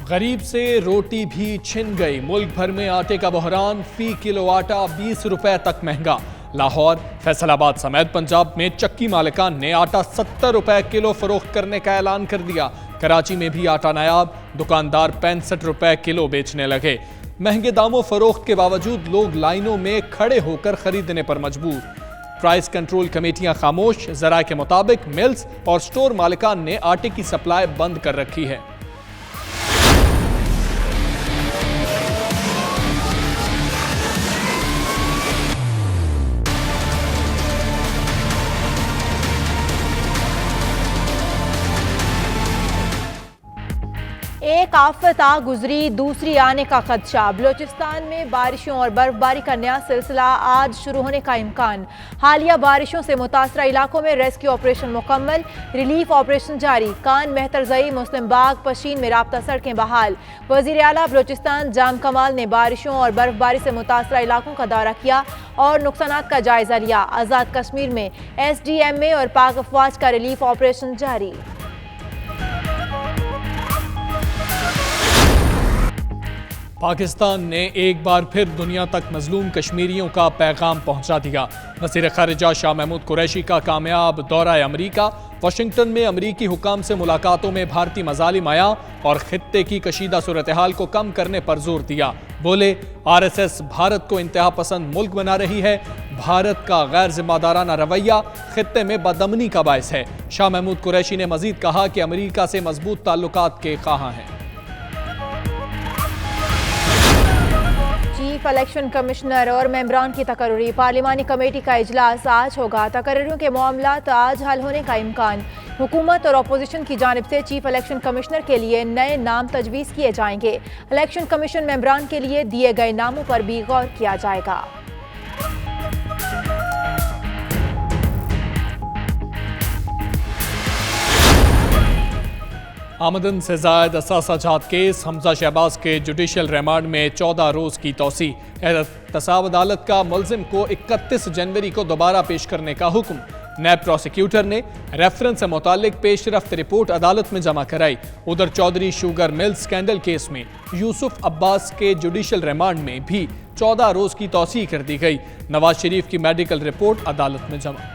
غریب سے روٹی بھی چھن گئی، ملک بھر میں آٹے کا بحران، فی کلو آٹا 20 روپے تک مہنگا۔ لاہور، فیصل آباد سمیت پنجاب میں چکی مالکان نے آٹا 70 روپے کلو فروخت کرنے کا اعلان کر دیا۔ کراچی میں بھی آٹا نایاب، دکاندار 65 روپے کلو بیچنے لگے۔ مہنگے داموں فروخت کے باوجود لوگ لائنوں میں کھڑے ہو کر خریدنے پر مجبور۔ پرائس کنٹرول کمیٹیاں خاموش، ذرائع کے مطابق ملز اور سٹور مالکان نے آٹے کی سپلائی بند کر رکھی ہے۔ ایک آفت آ گزری، دوسری آنے کا خدشہ۔ بلوچستان میں بارشوں اور برف باری کا نیا سلسلہ آج شروع ہونے کا امکان۔ حالیہ بارشوں سے متاثرہ علاقوں میں ریسکیو آپریشن مکمل، ریلیف آپریشن جاری۔ کان، مہترزئی، مسلم باغ، پشین میں رابطہ سڑکیں بحال۔ وزیر اعلیٰ بلوچستان جام کمال نے بارشوں اور برف باری سے متاثرہ علاقوں کا دورہ کیا اور نقصانات کا جائزہ لیا۔ آزاد کشمیر میں SDMA اور پاک افواج کا ریلیف آپریشن جاری۔ پاکستان نے ایک بار پھر دنیا تک مظلوم کشمیریوں کا پیغام پہنچا دیا۔ وزیر خارجہ شاہ محمود قریشی کا کامیاب دورہ امریکہ، واشنگٹن میں امریکی حکام سے ملاقاتوں میں بھارتی مظالم آیا اور خطے کی کشیدہ صورتحال کو کم کرنے پر زور دیا۔ بولے، RSS بھارت کو انتہا پسند ملک بنا رہی ہے، بھارت کا غیر ذمہ دارانہ رویہ خطے میں بدامنی کا باعث ہے۔ شاہ محمود قریشی نے مزید کہا کہ امریکہ سے مضبوط تعلقات کے خواہاں ہیں۔ چیف الیکشن کمشنر اور ممبران کی تقرری، پارلیمانی کمیٹی کا اجلاس آج ہوگا۔ تقرریوں کے معاملات آج حل ہونے کا امکان۔ حکومت اور اپوزیشن کی جانب سے چیف الیکشن کمشنر کے لیے نئے نام تجویز کیے جائیں گے۔ الیکشن کمیشن ممبران کے لیے دیے گئے ناموں پر بھی غور کیا جائے گا۔ آمدن سے زائد اثاثہ جات کیس، حمزہ شہباز کے جوڈیشل ریمانڈ میں 14 روز کی توسیع۔ احتساب عدالت کا ملزم کو 31 جنوری کو دوبارہ پیش کرنے کا حکم۔ نیب پروسیکیوٹر نے ریفرنس سے متعلق پیش رفت رپورٹ عدالت میں جمع کرائی۔ ادھر Chaudhry sugar mill scandal case میں یوسف عباس کے جوڈیشل ریمانڈ میں بھی 14 روز کی توسیع کر دی گئی۔ نواز شریف کی میڈیکل رپورٹ عدالت میں جمع۔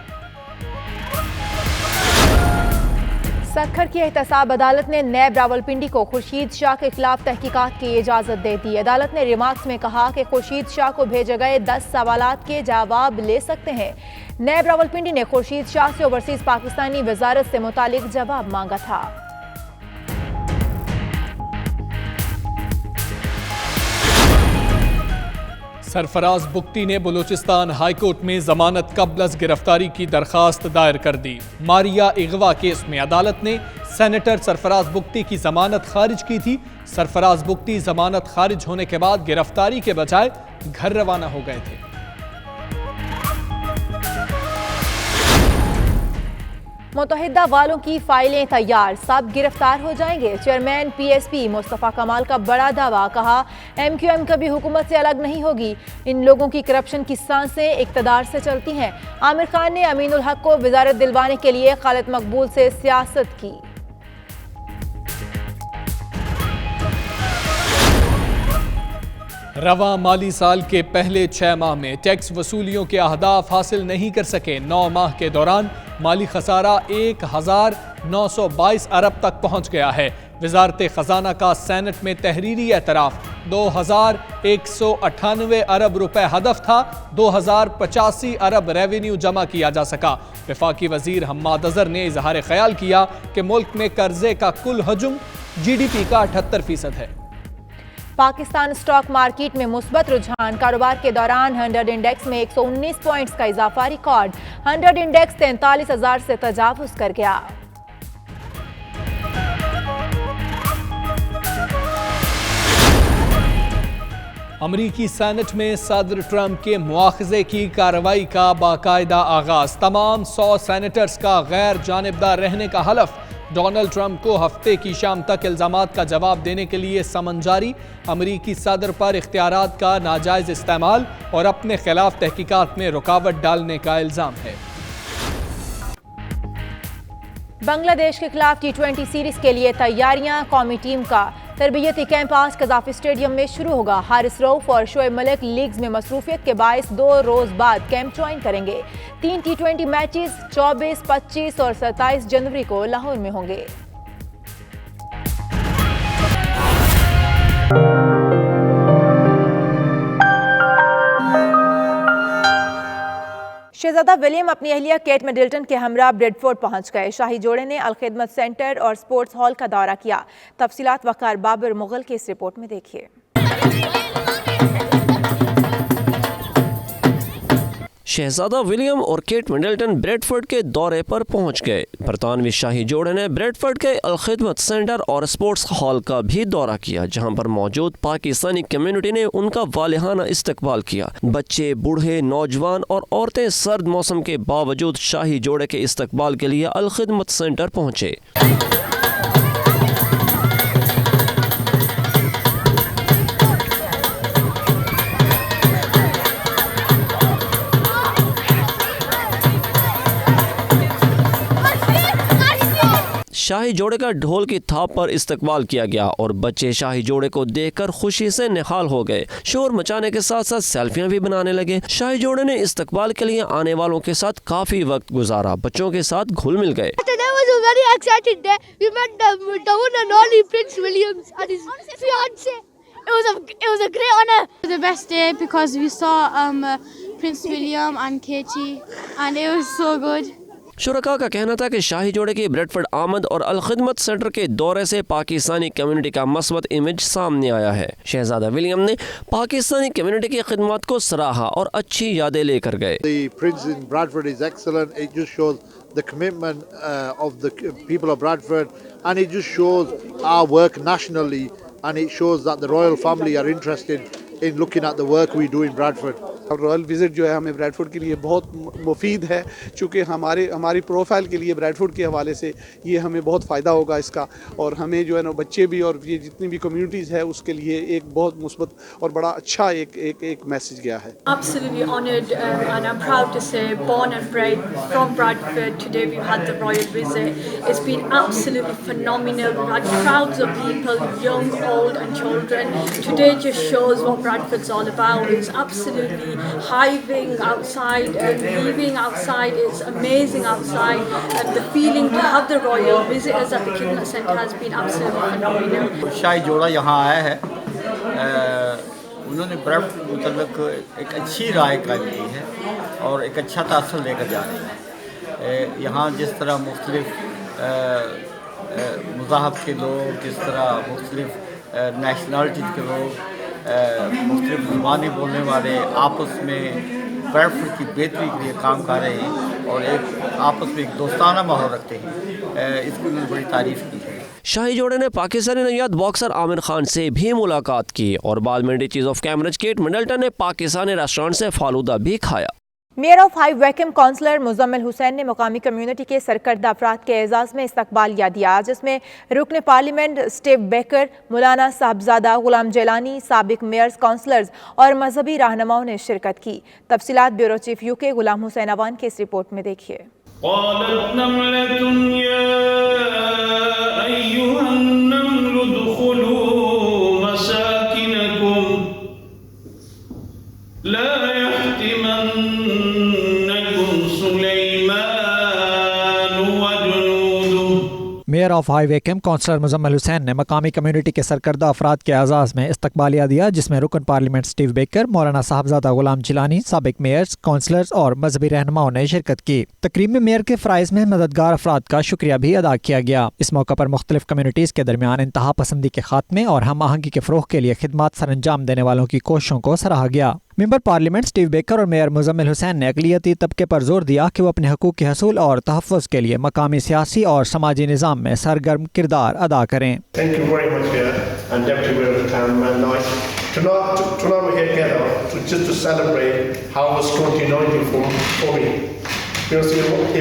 سکھر کی احتساب عدالت نے نیب راولپنڈی کو خورشید شاہ کے خلاف تحقیقات کی اجازت دے دی۔ عدالت نے ریمارکس میں کہا کہ خورشید شاہ کو بھیجے گئے 10 سوالات کے جواب لے سکتے ہیں۔ نیب راولپنڈی نے خورشید شاہ سے اوورسیز پاکستانی وزارت سے متعلق جواب مانگا تھا۔ سرفراز بگٹی نے بلوچستان ہائی کورٹ میں ضمانت قبل از گرفتاری کی درخواست دائر کر دی۔ ماریا اغوا کیس میں عدالت نے سینیٹر سرفراز بگٹی کی ضمانت خارج کی تھی۔ سرفراز بگٹی ضمانت خارج ہونے کے بعد گرفتاری کے بجائے گھر روانہ ہو گئے تھے۔ متحدہ والوں کی فائلیں تیار، سب گرفتار ہو جائیں گے۔ چیئرمین PSP مصطفیٰ کمال کا بڑا دعویٰ، کہا MQM کبھی حکومت سے الگ نہیں ہوگی، ان لوگوں کی کرپشن کی سانسیں اقتدار سے چلتی ہیں۔ عامر خان نے امین الحق کو وزارت دلوانے کے لیے خالد مقبول سے سیاست کی۔ رواں مالی سال کے پہلے 6 ماہ میں ٹیکس وصولیوں کے اہداف حاصل نہیں کر سکے۔ 9 ماہ کے دوران مالی خسارہ 1922 ارب تک پہنچ گیا ہے۔ وزارت خزانہ کا سینٹ میں تحریری اعتراف، 2198 ارب روپے ہدف تھا، 2085 ارب ریونیو جمع کیا جا سکا۔ وفاقی وزیر حماد اظہر نے اظہار خیال کیا کہ ملک میں قرضے کا کل حجم GDP کا 78% ہے۔ پاکستان سٹاک مارکیٹ میں مثبت رجحان، کاروبار کے دوران 100 انڈیکس میں 119 پوائنٹس کا اضافہ ریکارڈ، 100 انڈیکس 43,000 سے تجاوز کر گیا۔ امریکی سینٹ میں صدر ٹرمپ کے مواخذے کی کارروائی کا باقاعدہ آغاز، تمام 100 سینیٹرز کا غیر جانبدار رہنے کا حلف۔ ڈونلڈ ٹرمپ کو ہفتے کی شام تک الزامات کا جواب دینے کے لیے سمن جاری۔ امریکی صدر پر اختیارات کا ناجائز استعمال اور اپنے خلاف تحقیقات میں رکاوٹ ڈالنے کا الزام ہے۔ بنگلہ دیش کے خلاف T20 سیریز کے لیے تیاریاں. قومی ٹیم کا تربیتی کیمپ آج قذافی اسٹیڈیم میں شروع ہوگا. حارث رؤف اور شعیب ملک لیگز میں مصروفیت کے باعث 2 روز بعد کیمپ جوائن کریں گے. 3 T20 میچز 24, 25 اور 27 جنوری کو لاہور میں ہوں گے. شہزادہ ولیم اپنی اہلیہ کیٹ مڈلٹن کے ہمراہ بریڈ فورڈ پہنچ گئے. شاہی جوڑے نے الخدمت سینٹر اور سپورٹس ہال کا دورہ کیا. تفصیلات وقار بابر مغل کی اس رپورٹ میں دیکھیے. شہزادہ ولیم اور کیٹ مڈلٹن بریڈ فورڈ کے دورے پر پہنچ گئے. برطانوی شاہی جوڑے نے بریڈ فورڈ کے الخدمت سینٹر اور سپورٹس ہال کا بھی دورہ کیا، جہاں پر موجود پاکستانی کمیونٹی نے ان کا والہانہ استقبال کیا. بچے، بوڑھے، نوجوان اور عورتیں سرد موسم کے باوجود شاہی جوڑے کے استقبال کے لیے الخدمت سینٹر پہنچے. شاہی جوڑے کا ڈھول کی تھاپ پر استقبال کیا گیا اور بچے شاہی جوڑے کو دیکھ کر خوشی سے نہال ہو گئے. شور مچانے کے ساتھ ساتھ سیلفیاں بھی بنانے لگے. شاہی جوڑے نے استقبال کے لیے آنے والوں کے ساتھ کافی وقت گزارا. بچوں کے ساتھ گھل مل گئے. It was a great honor. The best day because we saw Prince William and Katie and it was so good. شرکاء کا کہنا تھا کہ شاہی جوڑے کی بریڈ فورڈ آمد اور الخدمت سینٹر کے دورے سے پاکستانی کمیونٹی کا مثبت امیج سامنے آیا ہے. شہزادہ ولیم نے پاکستانی کمیونٹی کی خدمات کو سراہا اور اچھی یادیں لے کر گئے. The Prince in Bradford is excellent. It just shows the commitment of the people of Bradford, and it just shows our work nationally, and it shows that the royal family are interested in looking at the work we do in Bradford. Royal visit جو ہے ہمیں bread Ford کے لیے بہت مفید ہے، چونکہ ہماری پروفائل کے لیے بریڈ فورڈ کے حوالے سے یہ ہمیں بہت فائدہ ہوگا اس کا، اور ہمیں جو ہے نا بچے بھی اور یہ جتنی بھی کمیونٹیز ہے اس کے لیے ایک بہت مثبت اور بڑا اچھا ایک میسج گیا ہے. Absolutely honoured and I'm proud to say born and bred from Bradford. Today we've had the royal visit. It's been absolutely phenomenal. We've had crowds of people, young, old and children. Today just shows what Bradford's all about. It's absolutely hiving outside and leaving outside. It's amazing outside, and the feeling to have the royal visitors at the Khidmat Centre has been absolutely phenomenal. شاہی جوڑا یہاں آیا ہے، انہوں نے bread Ford متعلق ایک اچھی رائے قائم کی ہے اور ایک اچھا تاثر لے کر جا رہے ہیں. یہاں جس طرح مختلف مذاہب کے لوگ، جس طرح مختلف نیشنلٹیز کے لوگ، مختلف زبانیں بولنے والے آپس میں بریڈ فورڈ کی بہتری کے لیے کام کر رہے ہیں اور ایک آپس میں ایک دوستانہ ماحول رکھتے ہیں، اس کی انہوں نے بڑی تعریف کی ہے. شاہی جوڑے نے پاکستانی نژاد باکسر عامر خان سے بھی ملاقات کی اور بعد میں چیز آف کیمبرج کیٹ مڈلٹن نے پاکستانی ریسٹورانٹ سے فالودہ بھی کھایا. Mayor of High Wycombe councillor Muzammil Hussain نے مقامی کمیونٹی کے سرکردہ افراد کے اعزاز میں استقبالیہ دیا، جس میں رکن پارلیمنٹ اسٹیو بیکر، مولانا صاحبزادہ غلام جیلانی، سابق میئرز، کونسلرز اور مذہبی رہنماؤں نے شرکت کی. تفصیلات بیورو چیف UK غلام حسین اوان کے اس رپورٹ میں دیکھیے. قالت نملة يا أيها النمل ادخلوا مساكنكم لا يحطمنكم سليمان وجنوده. Mayor of High Wycombe councillor Muzammil Hussain نے مقامی کمیونٹی کے سرکردہ افراد کے اعزاز میں استقبالیہ دیا، جس میں رکن پارلیمنٹ اسٹیو بیکر، مولانا صاحبزادہ غلام جیلانی، سابق میئرز، کونسلرز اور مذہبی رہنماؤں نے شرکت کی. تقریب میں میئر کے فرائض میں مددگار افراد کا شکریہ بھی ادا کیا گیا. اس موقع پر مختلف کمیونٹیز کے درمیان انتہا پسندی کے خاتمے اور ہم آہنگی کے فروغ کے لیے خدمات سر انجام دینے والوں کی کوششوں کو سراہا گیا. ممبر پارلیمنٹ اسٹیو بیکر اور میئر مزمل حسین نے اقلیتی طبقے پر زور دیا کہ وہ اپنے حقوق کے حصول اور تحفظ کے لیے مقامی سیاسی اور سماجی نظام میں سرگرم کردار ادا کریں. It's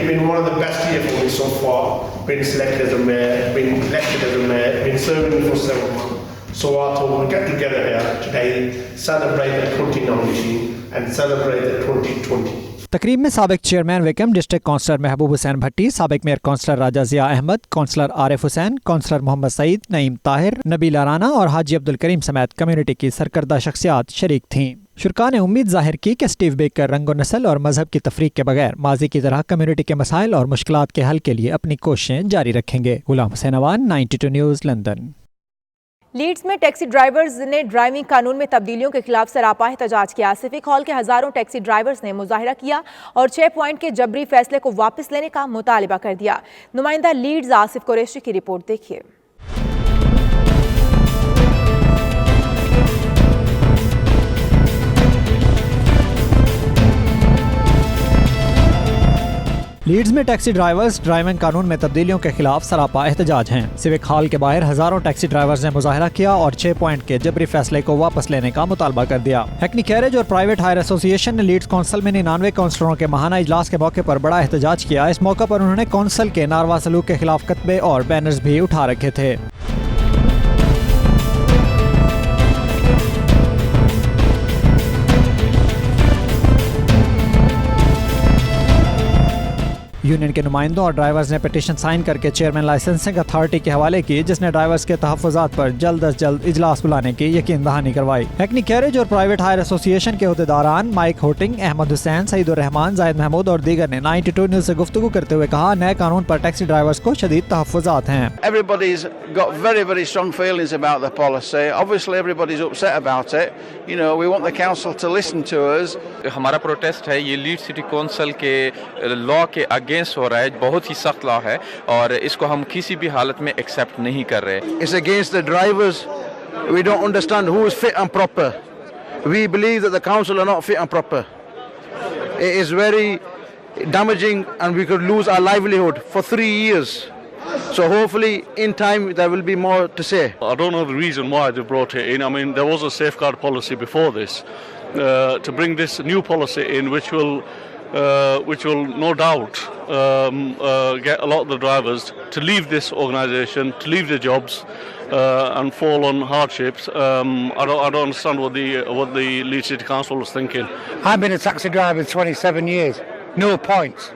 been one of the best years for me so far, being selected as a mayor, being elected as a mayor, been serving for 7 months. So I thought we'll get together here today, celebrate the 2019 and celebrate the 2020. तकरीब में साबिक chairman vacuum, district counsellor महबूब हुसैन भट्टी, साबिक mayor counsellor राजा जिया Ahmad, counsellor Arif Hussain, counsellor Mohammad Saeed, Naeem Tahir, Nabila Rana और हाजी अब्दुल करीम समेत community की सरकर्दा शख्सियात शरीक थीं। शुरका ने उम्मीद जाहिर की कि स्टीव बेकर रंग नस्ल और मजहब की तफरीक के बगैर माजी की तरह कम्युनिटी के मसाइल और मुश्किलात के हल के लिए अपनी कोशिशें जारी रखेंगे। Ghulam Hussain Awan, 92 news, London. Leeds में टैक्सी ड्राइवर्स ने ड्राइविंग कानून में तब्दीलियों के खिलाफ सरापा एहतजाज किया। सिविक हॉल के हजारों टैक्सी ड्राइवर्स ने मुजाहिरा किया और 6 पॉइंट के जबरी फैसले को वापस लेने का मुतालिबा कर दिया। नुमाइंदा लीड्स आसिफ कुरैशी की रिपोर्ट देखिए। लीड्स में टैक्सी ड्राइवर्स ड्राइविंग कानून में तब्दीलियों के खिलाफ सरापा एहतजाज हैं। सिविक हॉल के बाहर हजारों टैक्सी ड्राइवर्स ने मुजाहिरा किया और 6 पॉइंट के जबरी फैसले को वापस लेने का मुतालबा कर दिया। हैकनी कैरेज और प्राइवेट हायर एसोसिएशन ने लीड्स काउंसिल में 99 काउंसलरों के माहाना इजलास के मौके पर बड़ा एहतजाज किया। इस मौके पर उन्होंने काउंसिल के नारवा सलूक के खिलाफ कतबे और बैनर्स भी उठा रखे थे। यूनियन के नुमाइंदों और ड्राइवर्स ने पिटीशन साइन करके चेयरमैन लाइसेंसिंग अथॉरिटी के हवाले की, जिसने ड्राइवर्स के तहफ़्फ़ुज़ात पर जल्द अज जल्द इजलास बुलाने की यकीन दहानी करवाई। हैकनी कैरेज और प्राइवेट हायर एसोसिएशन के अहदेदारान माइक होटिंग, अहमद हुसैन, सईदुर रहमान, जाहिद महमूद और दीगर ने 92 न्यूज़ से गुफ्तगू करते हुए कहा, नए कानून पर टैक्सी ड्राइवर्स को शदीद तहफ़्फ़ुज़ात हैं। Everybody's got very, very strong feelings about the policy. Obviously everybody's upset about it. You know, we want the council to listen to us. हमारा प्रोटेस्ट है, ये लीड सिटी काउंसिल के लॉ के against हो रहा है, बहुत ही सख्त लॉ है और इसको हम किसी भी हालत में एक्सेप्ट नहीं कर रहे। It's against the drivers. We don't understand who is fit and proper. We believe that the council are not fit and proper. It is very damaging and we could lose our livelihood for 3 years. So hopefully in time there will be more to say. I don't know the reason why they brought it in. I mean, there was a safeguard policy before this. To bring this new policy in, which will no doubt get a lot of the drivers to leave this organisation, to leave their jobs and fall on hardships. I don't understand what the Leeds City Council was thinking. I've been a taxi driver 27 years, no points.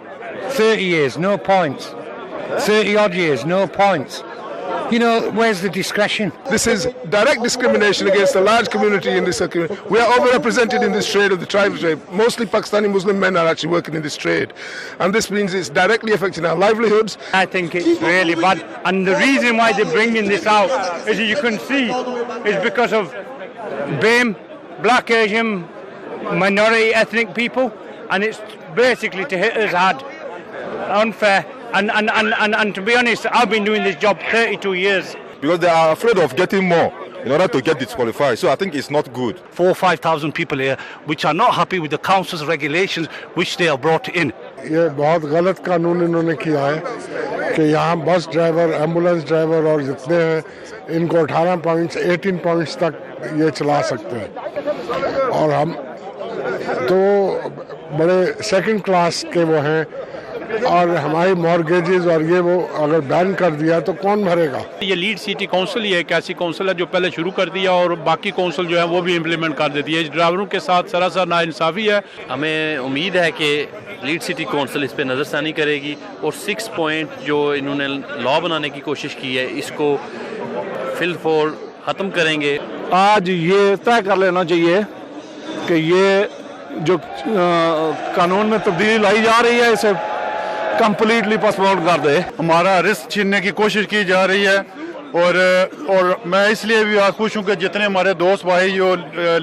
30 years, no points. 30 odd years, no points. You know, where's the discretion? This is direct discrimination against a large community in this community. We are overrepresented in this trade of the tribal trade. Mostly Pakistani Muslim men are actually working in this trade. And this means it's directly affecting our livelihoods. I think it's really bad. And the reason why they're bringing this out is, as you can see, is because of BAME, Black, Asian, minority ethnic people. And it's basically to hit us hard. Unfair. And to be honest, I've been doing this job 32 years. Because they are afraid of getting more in order to get disqualified. So I think it's not good. 4,000 or 5,000 people here which are not happy with the council's regulations which they have brought in. ये बहुत गलत कानून इन्होंने किया है कि यहाँ bus driver, ambulance driver और जितने हैं इनको 18 पॉइंट्स, 18 पॉइंट्स तक ये चला सकते हैं। और हम तो बड़े सेकंड क्लास के वो हैं और हमारी मॉर्गेजेस और ये वो अगर बैन कर दिया तो कौन भरेगा। ये लीड सिटी काउंसिल ही एक ऐसी काउंसिल है जो पहले शुरू कर दिया और बाकी काउंसिल जो है वो भी इम्प्लीमेंट कर देती है। ड्राइवरों के साथ सरासर नाइंसाफ़ी है। हमें उम्मीद है कि लीड सिटी काउंसिल इस पर नज़रसानी करेगी और 6 पॉइंट जो इन्होंने लॉ बनाने की कोशिश की है इसको फिल फॉर ख़त्म करेंगे। आज ये तय कर लेना चाहिए कि ये जो कानून में तब्दीली लाई जा रही है इसे कंप्लीटली पोस्टपोन कर दे। हमारा रिस्क छीनने की कोशिश की जा रही है और मैं इसलिए भी आज खुश हूँ कि जितने हमारे दोस्त भाई जो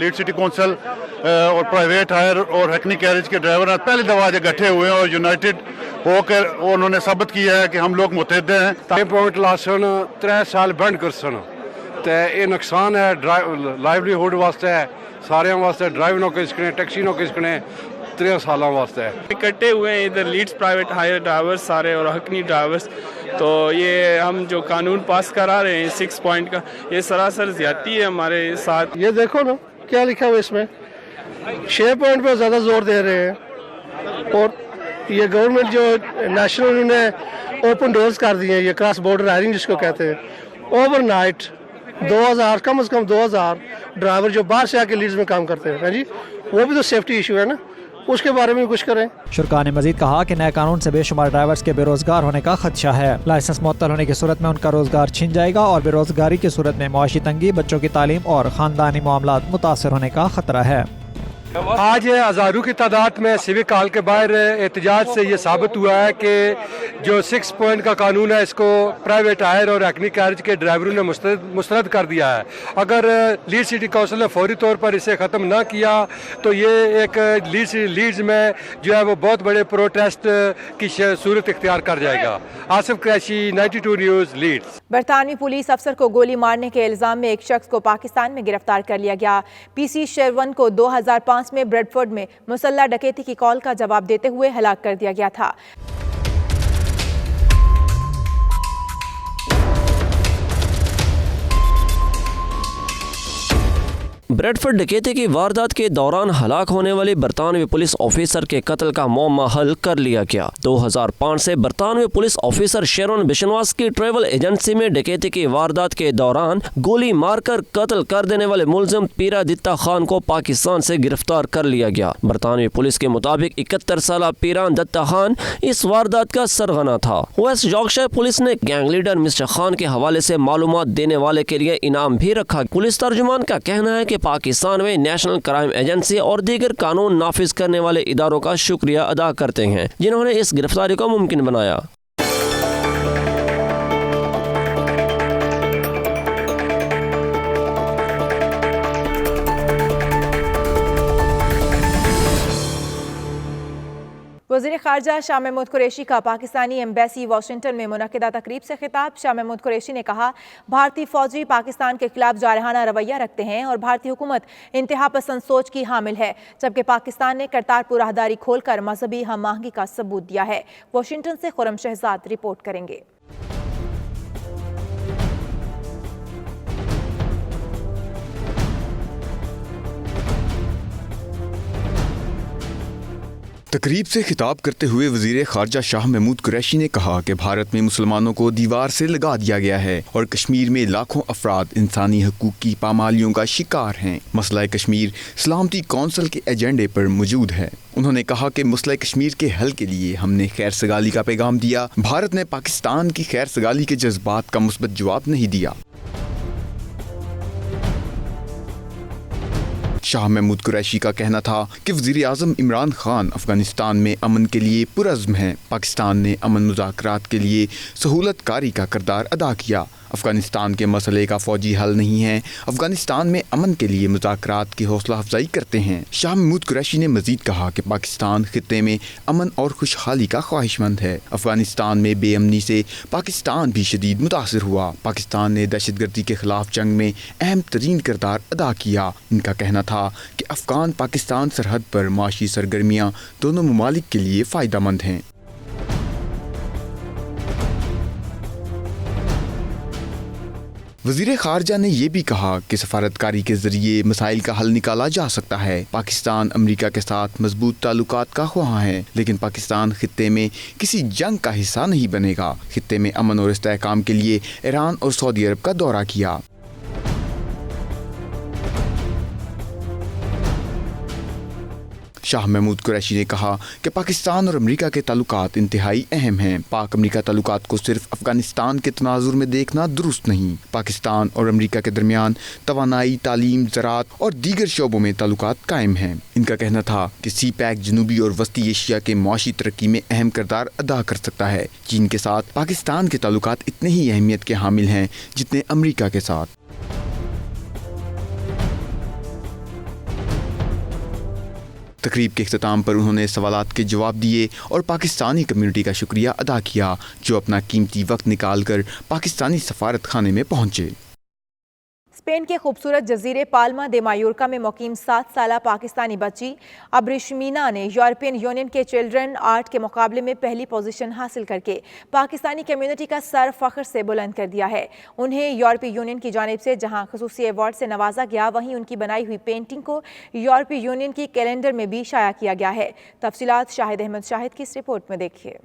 लीड सिटी काउंसिल और प्राइवेट हायर और हैकनी कैरेज के ड्राइवर पहली दफा आज इकट्ठे हुए हैं और यूनाइटेड होकर उन्होंने साबित किया है कि हम लोग मुतहद हैं। 3 पॉइंट लासन 3 साल बंद कर सन तो ये नुकसान है लाइवलीहुड वास्ते सारे वास्ते ड्राइव नो किस टैक्सी नो किस 3 सालों वास्ते इकट्ठे हुए हैं इधर लीड्स प्राइवेट हायर ड्राइवर्स सारे और हकनी ड्राइवर्स। तो ये हम जो कानून पास करा रहे हैं 6 पॉइंट का, ये सरासर ज्यादती है हमारे साथ। ये देखो ना क्या लिखा हुआ इसमें, 6 पॉइंट पर ज़्यादा जोर दे रहे हैं और ये गवर्नमेंट जो नेशनल ने ओपन डोर्स कर दिए हैं, ये क्रॉस बॉर्डर हायरिंग जिसको कहते हैं, ओवरनाइट 2000 कम से कम 2000 ड्राइवर जो बाहर से आके लीड्स में काम करते हैं जी, वो भी तो सेफ्टी इशू है ना। उसके बारे में कुछ करें। शुरका ने मजीद कहा कि नए कानून से बेशुमार ड्राइवर्स के बेरोजगार होने का खदशा है। लाइसेंस मुअत्तल होने की सूरत में उनका रोजगार छिन जाएगा और बेरोजगारी की सूरत में मुआशी तंगी, बच्चों की तालीम और खानदानी मामलात मुतासर होने का खतरा है। आज हज़ारों की तादाद में सिविक हॉल के बाहर एहतजाज से ये साबित हुआ है कि जो 6 पॉइंट का कानून है इसको प्राइवेट हायर और हैकनी कैरेज के ड्राइवरों ने मुस्तरद कर दिया है। अगर लीड सिटी काउंसिल ने फौरी तौर पर इसे ख़त्म ना किया तो ये एक लीड्स में जो है वो बहुत बड़े प्रोटेस्ट की सूरत इख्तियार कर जाएगा। Asif Qureshi, 92 news, Leeds. बरतानवी पुलिस अफसर को गोली मारने के इल्जाम में एक शख्स को पाकिस्तान में गिरफ्तार कर लिया गया। PC शेरवन को 2005 में ब्रेडफोर्ड में मुसल्ला डकैती की कॉल का जवाब देते हुए हलाक कर दिया गया था। ब्रेडफोर्ड डकैती की वारदात के दौरान हलाक होने वाले बरतानवी पुलिस ऑफिसर के कत्ल का मामला हल कर लिया गया। 2005 से बरतानवी पुलिस ऑफिसर शेरोन बिशनवास की ट्रैवल एजेंसी में डकैती की वारदात के दौरान गोली मारकर कत्ल कर देने वाले मुलजिम पीरा दित्ता खान को पाकिस्तान से गिरफ्तार कर लिया गया। बरतानवी पुलिस के मुताबिक 71 साल पीरान दत्ता खान इस वारदात का सरगना था। वेस्ट यॉर्कशायर पुलिस ने गैंग लीडर मिस्टर खान के हवाले से मालूमात देने वाले के लिए इनाम भी रखा। पुलिस तर्जुमान का कहना है कि पाकिस्तान में नेशनल क्राइम एजेंसी और दीगर कानून नाफिज करने वाले इदारों का शुक्रिया अदा करते हैं जिन्होंने इस गिरफ्तारी को मुमकिन बनाया। वज़ीर ख़ारजा शाह महमूद कुरैशी का पाकिस्तानी एम्बेसी वाशिंगटन में मुनक़िदा तकरीब से खिताब। शाह महमूद कुरैशी ने कहा, भारतीय फ़ौजी पाकिस्तान के खिलाफ जारहाना रवैया रखते हैं और भारतीय हुकूमत इंतहा पसंद सोच की हामिल है, जबकि पाकिस्तान ने करतारपुर राहदारी खोलकर मजहबी हम आहंगी का सबूत दिया है। वाशिंगटन से खुरम शहजाद रिपोर्ट करेंगे। तकरीब से खिताब करते हुए वज़ीर ख़ारजा शाह महमूद कुरैशी ने कहा कि भारत में मुसलमानों को दीवार से लगा दिया गया है और कश्मीर में लाखों अफराद इंसानी हकूक़ की पामालियों का शिकार हैं। मसला कश्मीर सलामती कौंसिल के एजेंडे पर मौजूद है। उन्होंने कहा कि मसला कश्मीर के हल के लिए हमने खैर सगाली का पैगाम दिया। भारत ने पाकिस्तान की खैर सगाली के जज्बात का मुस्बत जवाब नहीं दिया। शाह महमूद कुरैशी का कहना था कि वज़ीर आज़म इमरान खान अफगानिस्तान में अमन के लिए पुरज़्म हैं। पाकिस्तान ने अमन मुज़ाकरात के लिए सहूलत कारी का किरदार अदा किया। अफगानिस्तान के मसले का फ़ौजी हल नहीं है। अफगानिस्तान में अमन के लिए मुज़ाकरात की हौसला अफजाई करते हैं। शाह महमूद कुरैशी ने मज़ीद कहा कि पाकिस्तान खित्ते में अमन और खुशहाली का ख्वाहिशमंद है। अफगानिस्तान में बेअमनी से पाकिस्तान भी शदीद मुतासिर हुआ। पाकिस्तान ने दहशतगर्दी के खिलाफ जंग में अहम तरीन किरदार अदा किया। इनका कहना था कि अफगान पाकिस्तान सरहद पर माशी सरगर्मियाँ दोनों ममालिक के लिए फ़ायदेमंद हैं। वज़ीर ख़ारजा ने यह भी कहा कि सफारतकारी के ज़रिए मसाइल का हल निकाला जा सकता है। पाकिस्तान अमरीका के साथ मजबूत ताल्लुकात का ख्वाह है, लेकिन पाकिस्तान खित्ते में किसी जंग का हिस्सा नहीं बनेगा। खित्ते में अमन और इस्तेहकाम के लिए ईरान और सऊदी अरब का दौरा किया। शाह महमूद कुरैशी ने कहा कि पाकिस्तान और अमेरिका के ताल्लुकात इंतहाई अहम हैं। पाक अमेरिका ताल्लुकात को सिर्फ अफगानिस्तान के तनाजुर में देखना दुरुस्त नहीं। पाकिस्तान और अमेरिका के दरमियान तवानाई, तालीम, ज़राअत और दीगर शोबों में ताल्लुकात कायम हैं। इनका कहना था कि CPEC जनूबी और वस्ती एशिया के मुआशी तरक्की में अहम किरदार अदा कर सकता है। चीन के साथ पाकिस्तान के ताल्लुकात इतने ही अहमियत के हामिल हैं जितने अमेरिका के साथ। तकरीब के इख्तिताम पर उन्होंने सवालात के जवाब दिए और पाकिस्तानी कम्युनिटी का शुक्रिया अदा किया जो अपना कीमती वक्त निकाल कर पाकिस्तानी सफारत खाने में पहुंचे। स्पेन के खूबसूरत जजीरे पाल्मा दे मायोर्का में मुकीम 7 साला पाकिस्तानी बच्ची अब्रिशमीना ने यूरोपियन यूनियन के चिल्ड्रन आर्ट के मुकाबले में पहली पोजीशन हासिल करके पाकिस्तानी कम्युनिटी का सर फख्र से बुलंद कर दिया है। उन्हें यूरोपीय यूनियन की जानिब से जहां खसूसी अवार्ड से नवाजा गया, वहीं उनकी बनाई हुई पेंटिंग को यूरोपीय यूनियन की कैलेंडर में भी शाया किया गया है। तफसीलात शाहिद अहमद शाहिद की इस रिपोर्ट में देखिए।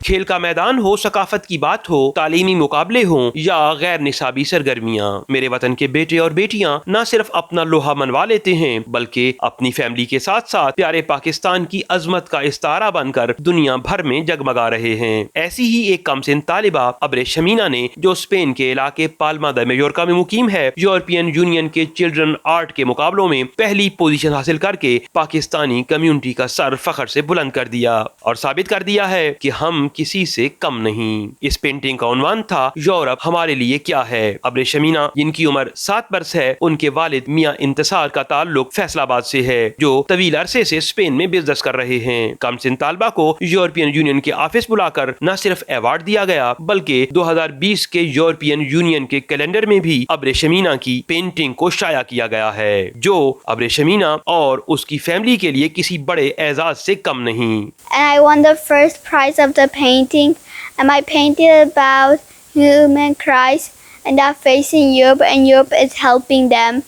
खेल का मैदान हो, सकाफत की बात हो, तालीमी मुकाबले हों या गैर निसाबी सरगर्मियाँ, मेरे वतन के बेटे और बेटियाँ न सिर्फ अपना लोहा मनवा लेते हैं बल्कि अपनी फैमिली के साथ साथ प्यारे पाकिस्तान की अजमत का इस्तारा बनकर दुनिया भर में जगमगा रहे हैं। ऐसी ही एक कमसिन तालिबा अब्रे शमीना ने, जो स्पेन के इलाके पाल्मा द मेयोर्का में मुकीम है, यूरोपियन यूनियन के चिल्ड्रन आर्ट के मुकाबलों में पहली पोजीशन हासिल करके पाकिस्तानी कम्युनिटी का सर फख्र से बुलंद कर दिया और साबित कर दिया है कि हम किसी से कम नहीं। इस पेंटिंग का उन्वान था यूरोप हमारे लिए क्या है। अब्रे शमीना, जिनकी उम्र 7 बरस है, उनके वालिद मियां इंतसार का ताल्लुक फैसलाबाद से है, जो तवील अरसे से स्पेन में बिजनेस कर रहे हैं। कमसिन तालिबा को यूरोपियन यूनियन के ऑफिस बुलाकर न सिर्फ अवार्ड दिया गया बल्कि 2020 के यूरोपियन यूनियन के कैलेंडर में भी अब्रे शमीना की पेंटिंग को शाया किया गया है, जो अब्रे शमीना और उसकी फैमिली के लिए किसी बड़े एजाज से कम नहीं। And I won the first prize of the painting, and I painted about human Christ and they're facing Europe and Europe is helping them.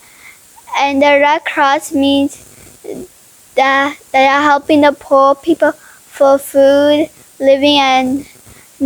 And the Red Cross means that they are helping the poor people for food, living and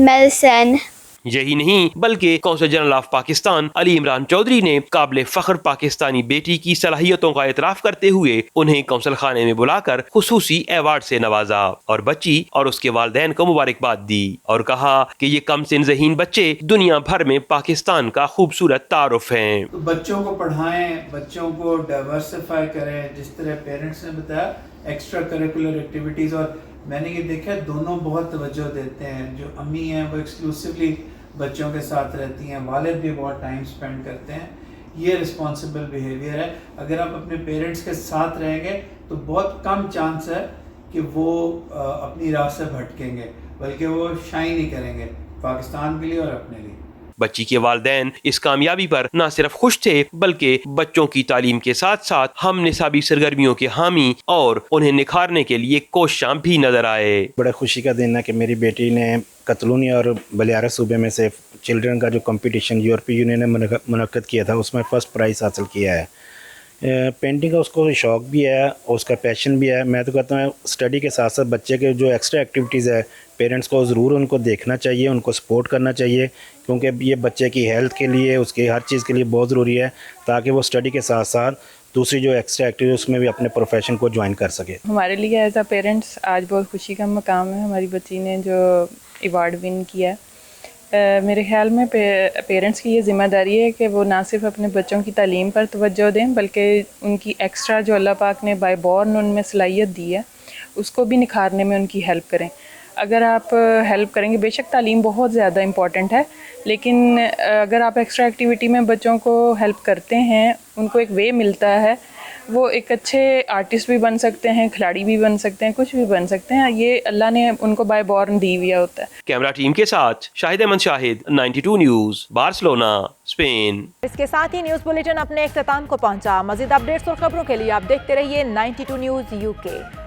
medicine. यही नहीं बल्कि consul general of Pakistan Ali Imran Chaudhry ने काबिल फख्र पाकिस्तानी बेटी की सलाहियतों का एतराफ करते हुए उन्हें कौंसल खाने में बुलाकर खुसूसी अवार्ड से नवाजा और बच्ची और उसके वालिदैन को मुबारकबाद दी और कहा कि ये कमसिन ज़हीन बच्चे दुनिया भर में पाकिस्तान का खूबसूरत तारुफ हैं। तो बच्चों को पढ़ाएं, बच्चों को डाइवर्सिफाई करें, जिस तरह पेरेंट्स ने बताया एक्स्ट्रा करिकुलर एक्टिविटीज़, और मैंने ये देखा दोनों बहुत तवज्जो देते हैं। जो अम्मी हैं वो एक्सक्लूसिवली बच्चों के साथ रहती हैं, वालिद भी बहुत टाइम स्पेंड करते हैं। ये रिस्पॉन्सिबल बिहेवियर है। अगर आप अपने पेरेंट्स के साथ रहेंगे तो बहुत कम चांस है कि वो अपनी राह से भटकेंगे, बल्कि वो शाइन ही करेंगे पाकिस्तान के लिए और अपने लिए। बच्ची के वालिदैन इस कामयाबी पर न सिर्फ खुश थे बल्कि बच्चों की तालीम के साथ साथ हम निसाबी सरगर्मियों के हामी और उन्हें निखारने के लिए कोशिशां भी नजर आए। बड़ा खुशी का दिन है कि मेरी बेटी ने कतलूनिया और बलियारा सूबे में से चिल्ड्रन का जो कंपटीशन यूरोपीय यूनियन ने मुनक्किद किया था उसमें फ़र्स्ट प्राइज़ हासिल किया है। पेंटिंग का उसको शौक़ भी है और उसका पैशन भी है। मैं तो कहता हूँ स्टडी के साथ साथ बच्चे के जो एक्स्ट्रा एक्टिविटीज़ है पेरेंट्स को ज़रूर उनको देखना चाहिए, उनको सपोर्ट करना चाहिए, क्योंकि ये बच्चे की हेल्थ के लिए, उसकी हर चीज़ के लिए बहुत ज़रूरी है, ताकि वो स्टडी के साथ साथ दूसरी जो एक्स्ट्रा एक्टिविटी उसमें भी अपने प्रोफेशन को ज्वाइन कर सके। हमारे लिए एज अ पेरेंट्स आज बहुत खुशी का मकाम है। हमारी बच्ची ने जो अवार्ड विन किया है, मेरे ख्याल में पेरेंट्स की ये ज़िम्मेदारी है कि वो ना सिर्फ अपने बच्चों की तालीम पर तवज्जो दें बल्कि उनकी एक्स्ट्रा जो अल्लाह पाक ने बाय बॉर्न उनमें सलाहियत दी है उसको भी निखारने में उनकी हेल्प करें। अगर आप हेल्प करेंगे, बेशक तालीम बहुत ज़्यादा इम्पॉर्टेंट है, लेकिन अगर आप एक्स्ट्रा एक्टिविटी में बच्चों को हेल्प करते हैं, उनको एक वे मिलता है, वो एक अच्छे आर्टिस्ट भी बन सकते हैं, खिलाड़ी भी बन सकते हैं, कुछ भी बन सकते हैं। ये अल्लाह ने उनको बाय बॉर्न दी हुआ होता है। कैमरा टीम के साथ Shahid Ahmed Shahid, 92 news, Barcelona, Spain. इसके साथ ही न्यूज़ बुलेटिन अपने इख्तिताम को पहुंचा। मज़ीद अपडेट्स और खबरों के लिए आप देखते रहिए 92 न्यूज़ UK।